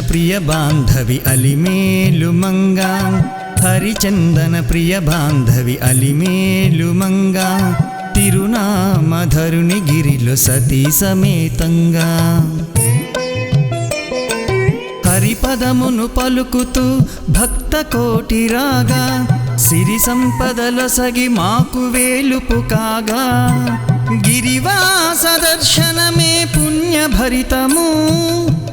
ప్రియ బాంధవి అలిమేలు మంగా హరిచందన ప్రియ బాంధవి అలిమేలు మంగా తిరునామధరుని గిరిలో సతీ సమేతంగా హరిపదమును పలుకుతూ భక్త కోటి రాగా సిరి సంపదలొసగి మాకు వేలుపు కాగా గిరివాస దర్శనమే పుణ్యభరితము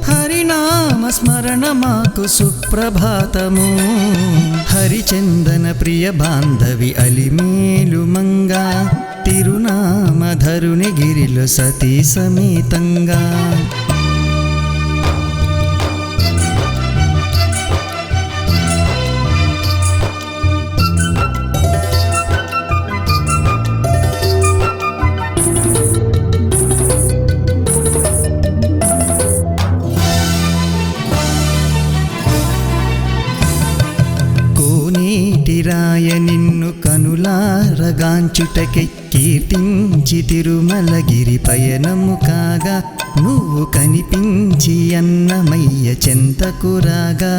హరినామ స్మరణ మాకు సుప్రభాతము హరిచందన ప్రియ బాంధవి అలిమేలు మంగా తిరునామధరుని గిరిలో సతీ సమేతంగా రాయ నిన్ను కనులారగాంచుటకై కీర్తించి తిరుమలగిరి పయనము కాగా నువ్వు కనిపించి అన్నమయ్య చెంతకురాగా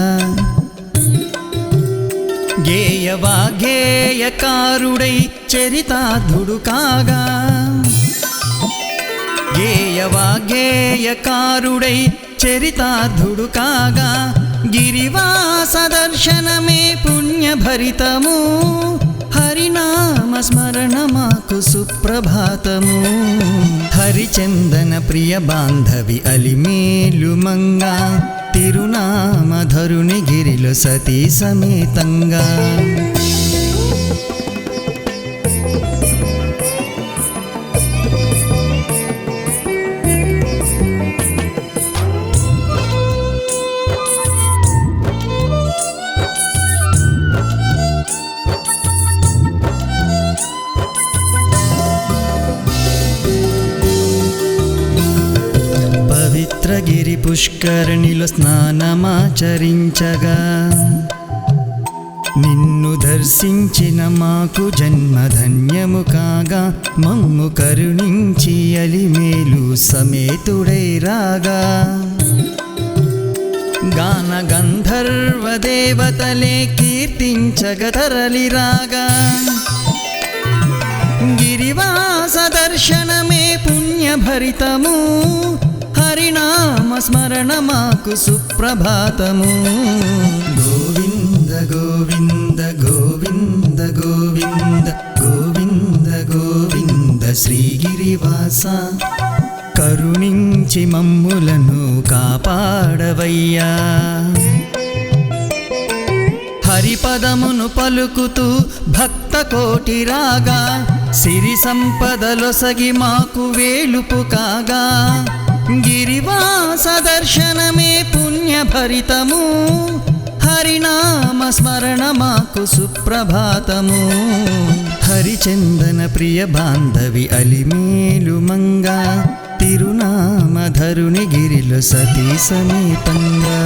గేయవాగ్గేయకారుడై చరితార్థుడు కాగా గేయవాగ్గేయకారుడై చరితార్థుడు కాగా గిరివాస దర్శనమే పుణ్యభరితము హరినామ స్మరణ మాకు సుప్రభాతము హరిచందన ప్రియ బాంధవి అలిమేలు మంగా తిరునామధరుని గిరిలో సతీ సమేతంగా పవిత్రగిరి పుష్కరిణిలో స్నానమాచరించగా నిన్ను దర్శించిన మాకు జన్మధన్యము కాగా మమ్ము కరుణించి అలిమేలు సమేతుడై రాగా గాన గంధర్వ దేవతలే కీర్తించగ తరలి రాగా గిరివాస దర్శనమే పుణ్యభరితము హరినామ స్మరణ మాకు సుప్రభాతము గోవింద గోవింద గోవింద గోవింద గోవింద గోవింద శ్రీగిరివాస కరుణించి మమ్ములను కాపాడవయ్యా హరిపదమును పలుకుతూ భక్త కోటి రాగా సిరి సంపదలొసగి మాకు వేలుపు కాగా గిరివాస దర్శనమే పుణ్యభరితము హరినామ స్మరణ మాకు సుప్రభాతము హరిచందన ప్రియ బాంధవి అలిమేలు మంగా తిరునామధరుని గిరిలో సతీ సమేతంగా